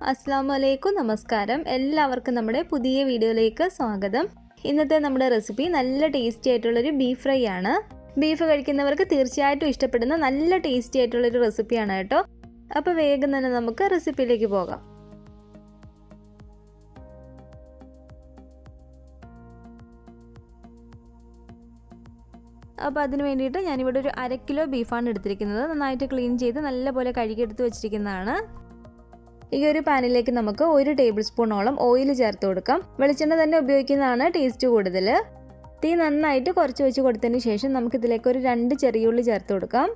അസ്സലാമലൈക്കും നമസ്കാരം. എല്ലാവർക്കും നമ്മുടെ പുതിയ വീഡിയോയിലേക്ക് സ്വാഗതം. ഇന്നത്തെ നമ്മുടെ റെസിപ്പി നല്ല ടേസ്റ്റി ആയിട്ടുള്ളൊരു ബീഫ് ഫ്രൈ ആണ്. ബീഫ് കഴിക്കുന്നവർക്ക് തീർച്ചയായിട്ടും ഇഷ്ടപ്പെടുന്ന നല്ല ടേസ്റ്റി ആയിട്ടുള്ളൊരു റെസിപ്പിയാണ് കേട്ടോ. അപ്പോൾ വേഗം തന്നെ നമുക്ക് റെസിപ്പിയിലേക്ക് പോകാം. അപ്പോൾ അതിന് വേണ്ടിയിട്ട് ഞാനിവിടെ ഒരു 1/2 കിലോ ബീഫാണ് എടുത്തിരിക്കുന്നത്. നന്നായിട്ട് ക്ലീൻ ചെയ്ത് നല്ലപോലെ കഴുകിയെടുത്ത് വെച്ചിരിക്കുന്നതാണ്. ഈ ഒരു പാനിലേക്ക് നമുക്ക് 1 ടേബിൾ സ്പൂണോളം ഓയിൽ ചേർത്ത് കൊടുക്കാം. വെളിച്ചെണ്ണ തന്നെ ഉപയോഗിക്കുന്നതാണ് ടേസ്റ്റ് കൂടുതൽ. തീ നന്നായിട്ട് കുറച്ച് വെച്ച് കൊടുത്തതിന് ശേഷം നമുക്കിതിലേക്ക് ഒരു 2 ചെറിയുള്ളി ചേർത്ത് കൊടുക്കാം.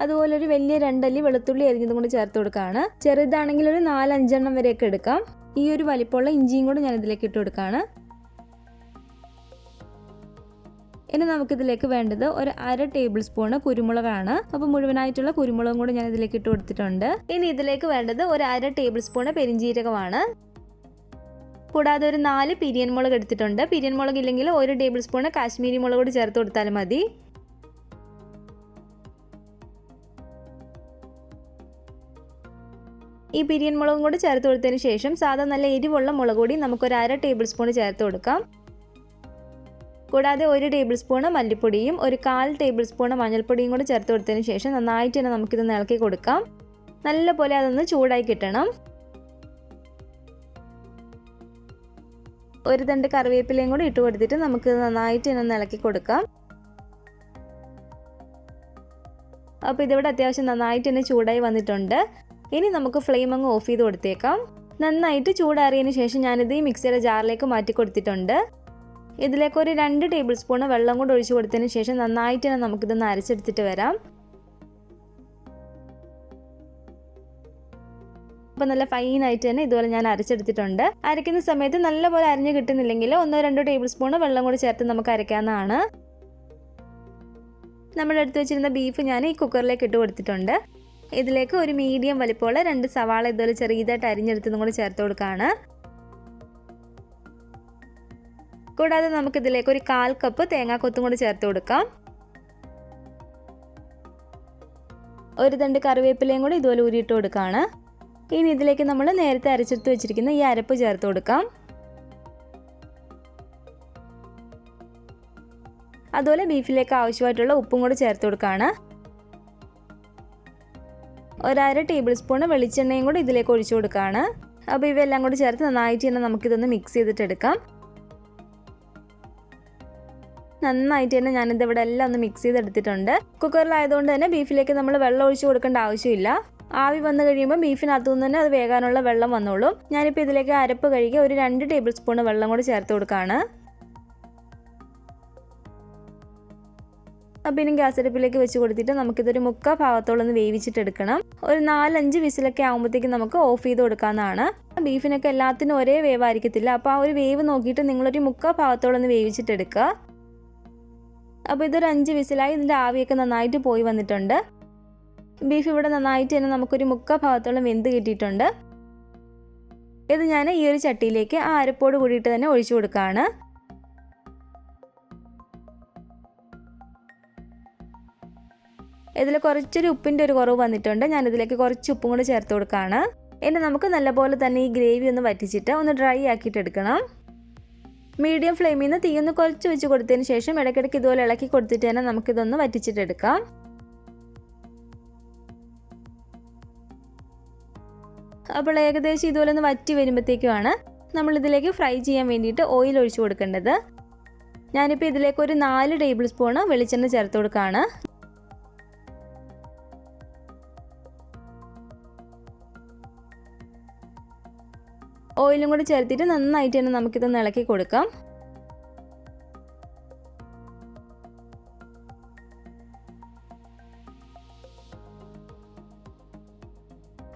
അതുപോലെ ഒരു വലിയ 2 അല്ലി വെളുത്തുള്ളി അരിഞ്ഞതും കൂടി ചേർത്ത് കൊടുക്കുകയാണ്. ചെറുതാണെങ്കിൽ ഒരു 4-5 എണ്ണം വരെയൊക്കെ എടുക്കാം. ഈ ഒരു വലിപ്പമുള്ള ഇഞ്ചിയും കൂടി ഞാൻ ഇതിലേക്ക് ഇട്ട് കൊടുക്കുകയാണ്. ഇനി നമുക്കിതിലേക്ക് വേണ്ടത് ഒരു 1/2 ടേബിൾ സ്പൂണ് കുരുമുളകാണ്. അപ്പോൾ മുഴുവനായിട്ടുള്ള കുരുമുളകും കൂടി ഞാൻ ഇതിലേക്ക് ഇട്ട് കൊടുത്തിട്ടുണ്ട്. ഇനി ഇതിലേക്ക് വേണ്ടത് ഒരു 1/2 ടേബിൾ സ്പൂണ് പെരിഞ്ജീരകമാണ്. കൂടാതെ ഒരു 4 പിരിയൻ മുളക് എടുത്തിട്ടുണ്ട്. പിരിയൻ മുളക് ഇല്ലെങ്കിൽ 1 ടേബിൾ സ്പൂണ് കാശ്മീരി മുളക് കൂടി ചേർത്ത് കൊടുത്താലും മതി. ഈ പിരിയൻ മുളകും കൂടി ചേർത്ത് കൊടുത്തതിന് ശേഷം സാധാ നല്ല എരിവുള്ള മുളക് കൂടി നമുക്കൊരു 1/2 ടേബിൾ സ്പൂണ് ചേർത്ത് കൊടുക്കാം. കൂടാതെ 1 ടേബിൾ സ്പൂണ് മല്ലിപ്പൊടിയും ഒരു 1/4 ടേബിൾ സ്പൂണ് മഞ്ഞൾപ്പൊടിയും കൂടി ചേർത്ത് കൊടുത്തതിന് ശേഷം നന്നായിട്ട് തന്നെ നമുക്കിത് ഇളക്കി കൊടുക്കാം. നല്ലപോലെ അതൊന്ന് ചൂടായി കിട്ടണം. ഒരു തണ്ട് കറിവേപ്പിലയും കൂടി ഇട്ട് കൊടുത്തിട്ട് നമുക്ക് നന്നായിട്ട് തന്നെ ഇളക്കി കൊടുക്കാം. അപ്പോൾ ഇതിവിടെ അത്യാവശ്യം നന്നായിട്ട് തന്നെ ചൂടായി വന്നിട്ടുണ്ട്. ഇനി നമുക്ക് ഫ്ലെയിം അങ്ങ് ഓഫ് ചെയ്ത് കൊടുത്തേക്കാം. നന്നായിട്ട് ചൂടാറിയതിന് ശേഷം ഞാനിത് ഈ മിക്സിയുടെ ജാറിലേക്ക് മാറ്റി കൊടുത്തിട്ടുണ്ട്. ഇതിലേക്ക് ഒരു 2 ടേബിൾ സ്പൂണ് വെള്ളം കൂടി ഒഴിച്ച് കൊടുത്തതിന് ശേഷം നന്നായിട്ട് തന്നെ നമുക്കിതൊന്ന് അരച്ചെടുത്തിട്ട് വരാം. അപ്പോൾ നല്ല ഫൈനായിട്ട് തന്നെ ഇതുപോലെ ഞാൻ അരച്ചെടുത്തിട്ടുണ്ട്. അരയ്ക്കുന്ന സമയത്ത് നല്ലപോലെ അരിഞ്ഞ് കിട്ടുന്നില്ലെങ്കിൽ 1-2 ടേബിൾ സ്പൂണ് വെള്ളം കൂടി ചേർത്ത് നമുക്ക് അരയ്ക്കാവുന്നതാണ്. നമ്മൾ എടുത്ത് വെച്ചിരുന്ന ബീഫ് ഞാൻ ഈ കുക്കറിലേക്ക് ഇട്ട് കൊടുത്തിട്ടുണ്ട്. ഇതിലേക്ക് ഒരു മീഡിയം വലിപ്പമുള്ള 2 സവാള ഇതുപോലെ ചെറിയതായിട്ട് അരിഞ്ഞെടുത്തതും കൂടി ചേർത്ത് കൊടുക്കുകയാണ്. കൂടാതെ നമുക്കിതിലേക്ക് ഒരു 1/4 കപ്പ് തേങ്ങാക്കൊത്തും കൂടി ചേർത്ത് കൊടുക്കാം. ഒരു തണ്ട് കറിവേപ്പിലയും കൂടി ഇതുപോലെ ഊരിയിട്ട് കൊടുക്കുകയാണ്. ഇനി ഇതിലേക്ക് നമ്മൾ നേരത്തെ അരച്ചെടുത്ത് വെച്ചിരിക്കുന്ന ഈ അരപ്പ് ചേർത്ത് കൊടുക്കാം. അതുപോലെ ബീഫിലേക്ക് ആവശ്യമായിട്ടുള്ള ഉപ്പും കൂടി ചേർത്ത് കൊടുക്കുകയാണ്. ഒരു 1/2 ടേബിൾ സ്പൂണ് വെളിച്ചെണ്ണയും കൂടി ഇതിലേക്ക് ഒഴിച്ചു കൊടുക്കുകയാണ്. അപ്പോൾ ഇവയെല്ലാം കൂടി ചേർത്ത് നന്നായിട്ട് തന്നെ നമുക്കിതൊന്ന് മിക്സ് ചെയ്തിട്ടെടുക്കാം. നന്നായിട്ട് തന്നെ ഞാനിത് ഇവിടെ എല്ലാം ഒന്ന് മിക്സ് ചെയ്തെടുത്തിട്ടുണ്ട്. കുക്കറിലായതുകൊണ്ട് തന്നെ ബീഫിലേക്ക് നമ്മൾ വെള്ളം ഒഴിച്ച് കൊടുക്കേണ്ട ആവശ്യമില്ല. ആവി വന്നു കഴിയുമ്പോൾ ബീഫിനകത്തു നിന്ന് തന്നെ അത് വേകാനുള്ള വെള്ളം വന്നോളും. ഞാനിപ്പോൾ ഇതിലേക്ക് അരപ്പ് കഴുകി ഒരു 2 ടേബിൾ സ്പൂണ് വെള്ളം കൂടി ചേർത്ത് കൊടുക്കുകയാണ്. അപ്പോൾ ഇനി ഗ്യാസ് അടുപ്പിലേക്ക് വെച്ച് കൊടുത്തിട്ട് നമുക്കിതൊരു 3/4 ഭാഗത്തോളം ഒന്ന് വേവിച്ചിട്ടെടുക്കണം. ഒരു 4-5 വിസിലൊക്കെ ആകുമ്പോഴത്തേക്കും നമുക്ക് ഓഫ് ചെയ്ത് കൊടുക്കാവുന്നതാണ്. ബീഫിനൊക്കെ എല്ലാത്തിനും ഒരേ വേവായിരിക്കത്തില്ല. അപ്പോൾ ആ ഒരു വേവ് നോക്കിയിട്ട് നിങ്ങളൊരു 3/4 ഭാഗത്തോളം ഒന്ന് വേവിച്ചിട്ടെടുക്കുക. അപ്പോൾ ഇതൊരു 5 വിസിലായി. ഇതിൻ്റെ ആവിയൊക്കെ നന്നായിട്ട് പോയി വന്നിട്ടുണ്ട്. ബീഫ് ഇവിടെ നന്നായിട്ട് തന്നെ നമുക്കൊരു 3/4 ഭാഗത്തോളം വെന്ത് കിട്ടിയിട്ടുണ്ട്. ഇത് ഞാൻ ഈ ഒരു ചട്ടിയിലേക്ക് ആ അരപ്പോട് കൂടിയിട്ട് തന്നെ ഒഴിച്ചു കൊടുക്കുകയാണ്. ഇതിൽ കുറച്ചൊരു ഉപ്പിൻ്റെ ഒരു കുറവ് വന്നിട്ടുണ്ട്. ഞാനിതിലേക്ക് കുറച്ച് ഉപ്പും കൂടി ചേർത്ത് കൊടുക്കുകയാണ്. ഇനി നമുക്ക് നല്ലപോലെ തന്നെ ഈ ഗ്രേവി ഒന്ന് വറ്റിച്ചിട്ട് ഒന്ന് ഡ്രൈ ആക്കിയിട്ട് എടുക്കണം. മീഡിയം ഫ്ലെയിമിൽ നിന്ന് തീയൊന്ന് കുറച്ച് വെച്ച് കൊടുത്തതിന് ശേഷം ഇടയ്ക്കിടയ്ക്ക് ഇതുപോലെ ഇളക്കി കൊടുത്തിട്ട് തന്നെ നമുക്കിതൊന്ന് വറ്റിച്ചിട്ടെടുക്കാം. അപ്പോൾ ഏകദേശം ഇതുപോലെ ഒന്ന് വറ്റി വരുമ്പോഴത്തേക്കുമാണ് നമ്മളിതിലേക്ക് ഫ്രൈ ചെയ്യാൻ വേണ്ടിയിട്ട് ഓയിൽ ഒഴിച്ചു കൊടുക്കേണ്ടത്. ഞാനിപ്പോൾ ഇതിലേക്ക് ഒരു 4 ടേബിൾ സ്പൂണ് വെളിച്ചെണ്ണ ചേർത്ത് കൊടുക്കുകയാണ്. ഓയിലും കൂടി ചേർത്തിട്ട് നന്നായിട്ട് തന്നെ നമുക്കിതൊന്ന് ഇളക്കി കൊടുക്കാം.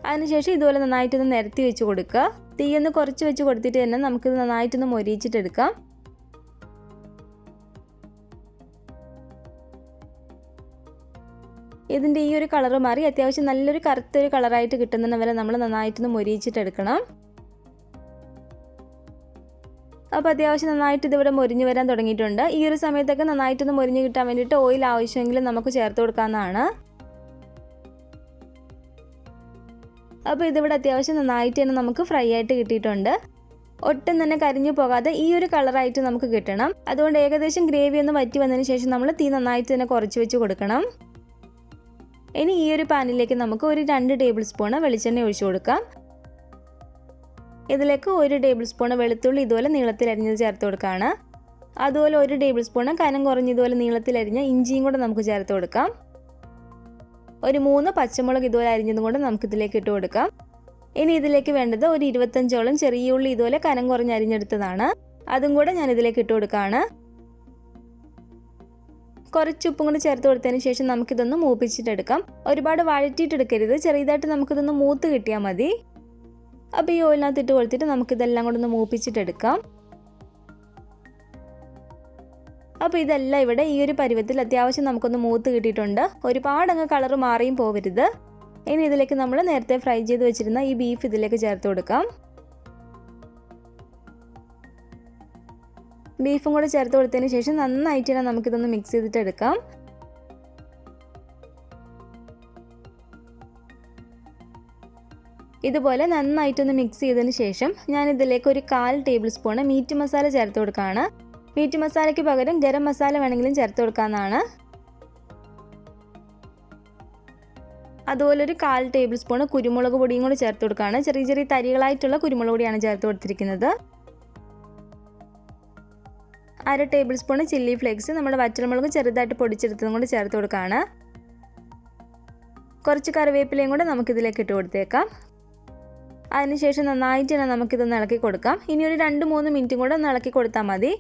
അതിനുശേഷം ഇതുപോലെ നന്നായിട്ടൊന്ന് നിരത്തി വെച്ച് കൊടുക്കുക. തീയൊന്ന് കുറച്ച് വെച്ച് കൊടുത്തിട്ട് തന്നെ നമുക്കിത് നന്നായിട്ടൊന്ന് മൊരിയിച്ചിട്ടെടുക്കാം. ഇതിൻ്റെ ഈ ഒരു കളറ് മാറി അത്യാവശ്യം നല്ലൊരു കറുത്തൊരു കളറായിട്ട് കിട്ടുന്ന വരെ നമ്മൾ നന്നായിട്ടൊന്ന് മൊരിയിച്ചിട്ടെടുക്കണം. അപ്പോൾ അത്യാവശ്യം നന്നായിട്ട് ഇതിവിടെ മൊരിഞ്ഞ് വരാൻ തുടങ്ങിയിട്ടുണ്ട്. ഈ ഒരു സമയത്തൊക്കെ നന്നായിട്ടൊന്ന് മൊരിഞ്ഞ് കിട്ടാൻ വേണ്ടിയിട്ട് ഓയിൽ ആവശ്യമെങ്കിൽ നമുക്ക് ചേർത്ത് കൊടുക്കാവുന്നതാണ്. അപ്പോൾ ഇതിവിടെ അത്യാവശ്യം നന്നായിട്ട് തന്നെ നമുക്ക് ഫ്രൈ ആയിട്ട് കിട്ടിയിട്ടുണ്ട്. ഒട്ടും തന്നെ കരിഞ്ഞു പോകാതെ ഈ ഒരു കളറായിട്ട് നമുക്ക് കിട്ടണം. അതുകൊണ്ട് ഏകദേശം ഗ്രേവി ഒന്ന് വറ്റി വന്നതിന് ശേഷം നമ്മൾ തീ നന്നായിട്ട് തന്നെ കുറച്ച് വെച്ച് കൊടുക്കണം. ഇനി ഈ ഒരു പാനിലേക്ക് നമുക്ക് ഒരു 2 ടേബിൾ സ്പൂൺ വെളിച്ചെണ്ണ ഒഴിച്ചു കൊടുക്കാം. ഇതിലേക്ക് 1 ടേബിൾ സ്പൂൺ വെളുത്തുള്ളി ഇതുപോലെ നീളത്തിൽ അരിഞ്ഞത് ചേർത്ത് കൊടുക്കുകയാണ്. അതുപോലെ 1 ടേബിൾ സ്പൂൺ കനം കുറഞ്ഞതുപോലെ നീളത്തിൽ അരിഞ്ഞ ഇഞ്ചിയും കൂടെ നമുക്ക് ചേർത്ത് കൊടുക്കാം. ഒരു 3 പച്ചമുളക് ഇതുപോലെ അരിഞ്ഞതും കൂടെ നമുക്കിതിലേക്ക് ഇട്ട് കൊടുക്കാം. ഇനി ഇതിലേക്ക് വേണ്ടത് ഒരു 25ഓളം ചെറിയ ഉള്ളി ഇതുപോലെ കനം കുറഞ്ഞ് അരിഞ്ഞെടുത്തതാണ്. അതും കൂടെ ഞാൻ ഇതിലേക്ക് ഇട്ട് കൊടുക്കുകയാണ്. കുറച്ച് ഉപ്പും കൂടി ചേർത്ത് കൊടുത്തതിന് ശേഷം നമുക്കിതൊന്ന് മൂപ്പിച്ചിട്ടെടുക്കാം. ഒരുപാട് വഴറ്റിയിട്ടെടുക്കരുത്, ചെറിയതായിട്ട് നമുക്കിതൊന്ന് മൂത്ത് കിട്ടിയാൽ മതി. അപ്പോൾ ഈ ഓയിലിനകത്ത് ഇട്ട് കൊടുത്തിട്ട് നമുക്കിതെല്ലാം കൂടെ ഒന്ന് മൂപ്പിച്ചിട്ടെടുക്കാം. അപ്പോൾ ഇതെല്ലാം ഇവിടെ ഈ ഒരു പരുവത്തിൽ അത്യാവശ്യം നമുക്കൊന്ന് മൂത്ത് കിട്ടിയിട്ടുണ്ട്. ഒരുപാടങ്ങ് കളർ മാറിയും പോകരുത്. ഇനി ഇതിലേക്ക് നമ്മൾ നേരത്തെ ഫ്രൈ ചെയ്ത് വെച്ചിരുന്ന ഈ ബീഫ് ഇതിലേക്ക് ചേർത്ത് കൊടുക്കാം. ബീഫും കൂടെ ചേർത്ത് കൊടുത്തതിന് ശേഷം നന്നായിട്ട് തന്നെ നമുക്കിതൊന്ന് മിക്സ് ചെയ്തിട്ട് എടുക്കാം. ഇതുപോലെ നന്നായിട്ടൊന്ന് മിക്സ് ചെയ്തതിന് ശേഷം ഞാൻ ഇതിലേക്ക് ഒരു 1/4 ടേബിൾ സ്പൂൺ മീറ്റ് മസാല ചേർത്ത് കൊടുക്കുകയാണ്. മീറ്റ് മസാലയ്ക്ക് പകരം ഗരം മസാല വേണമെങ്കിലും ചേർത്ത് കൊടുക്കാവുന്നതാണ്. അതുപോലെ ഒരു 1/4 ടേബിൾ സ്പൂൺ കുരുമുളക് പൊടിയും കൂടി ചേർത്ത് കൊടുക്കുകയാണ്. ചെറിയ ചെറിയ തരികളായിട്ടുള്ള കുരുമുളക് പൊടിയാണ് ചേർത്ത് കൊടുത്തിരിക്കുന്നത്. 1/2 ടേബിൾ സ്പൂൺ ചില്ലി ഫ്ലേക്സ്, നമ്മുടെ വറ്റൽമുളക് ചെറുതായിട്ട് പൊടിച്ചെടുത്തതും കൂടി ചേർത്ത് കൊടുക്കുകയാണ്. കുറച്ച് കറിവേപ്പിലയും കൂടെ നമുക്കിതിലേക്ക് ഇട്ട് കൊടുത്തേക്കാം. അതിനുശേഷം നന്നായിട്ട് തന്നെ നമുക്കിതൊന്ന് ഇളക്കി കൊടുക്കാം. ഇനി ഒരു 2-3 മിനിറ്റും കൂടെ ഒന്ന് ഇളക്കി കൊടുത്താൽ മതി.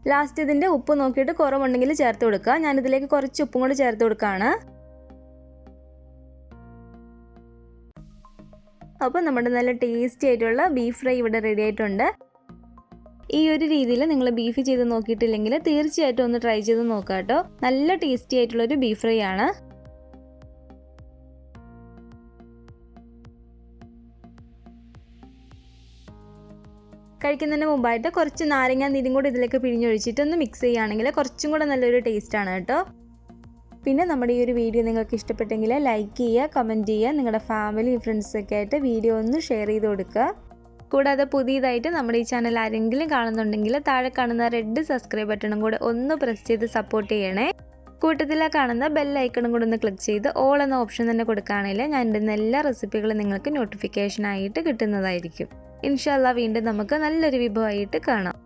ലാസ്റ്റ് ഇതിൻ്റെ ഉപ്പ് നോക്കിയിട്ട് കുറവുണ്ടെങ്കിൽ ചേർത്ത് കൊടുക്കുക. ഞാനിതിലേക്ക് കുറച്ച് ഉപ്പും കൂടി ചേർത്ത് കൊടുക്കുകയാണ്. അപ്പോൾ നമ്മുടെ നല്ല ടേസ്റ്റി ആയിട്ടുള്ള ബീഫ് ഫ്രൈ ഇവിടെ റെഡി ആയിട്ടുണ്ട്. ഈ ഒരു രീതിയിൽ നിങ്ങൾ ബീഫ് ചെയ്ത് നോക്കിയിട്ടില്ലെങ്കിൽ തീർച്ചയായിട്ടും ഒന്ന് ട്രൈ ചെയ്ത് നോക്കുക കേട്ടോ. നല്ല ടേസ്റ്റി ആയിട്ടുള്ളൊരു ബീഫ് ഫ്രൈ ആണ്. കഴിക്കുന്നതിന് മുമ്പായിട്ട് കുറച്ച് നാരങ്ങ നീരും കൂടി ഇതിലേക്ക് പിഴിഞ്ഞൊഴിച്ചിട്ട് ഒന്ന് മിക്സ് ചെയ്യുകയാണെങ്കിൽ കുറച്ചും കൂടെ നല്ലൊരു ടേസ്റ്റാണ് കേട്ടോ. പിന്നെ നമ്മുടെ ഈ ഒരു വീഡിയോ നിങ്ങൾക്ക് ഇഷ്ടപ്പെട്ടെങ്കിൽ ലൈക്ക് ചെയ്യുക, കമൻറ്റ് ചെയ്യുക, നിങ്ങളുടെ ഫാമിലി ഫ്രണ്ട്സൊക്കെ ആയിട്ട് വീഡിയോ ഒന്ന് ഷെയർ ചെയ്ത് കൊടുക്കുക. കൂടാതെ പുതിയതായിട്ട് നമ്മുടെ ഈ ചാനൽ ആരെങ്കിലും കാണുന്നുണ്ടെങ്കിൽ താഴെ കാണുന്ന റെഡ് സബ്സ്ക്രൈബ് ബട്ടണും കൂടെ ഒന്ന് പ്രസ് ചെയ്ത് സപ്പോർട്ട് ചെയ്യണേ. കൂട്ടത്തിൽ കാണുന്ന ബെൽ ഐക്കണും കൂടെ ഒന്ന് ക്ലിക്ക് ചെയ്ത് ഓൾ എന്ന ഓപ്ഷൻ തന്നെ കൊടുക്കുകയാണെങ്കിൽ ഞാൻ ഇടുന്ന എല്ലാ റെസിപ്പികളും നിങ്ങൾക്ക് നോട്ടിഫിക്കേഷനായിട്ട് കിട്ടുന്നതായിരിക്കും. ഇൻഷാ അല്ലാഹ് വീണ്ടും നമുക്ക് നല്ലൊരു വിഭവമായിട്ട് കാണാം.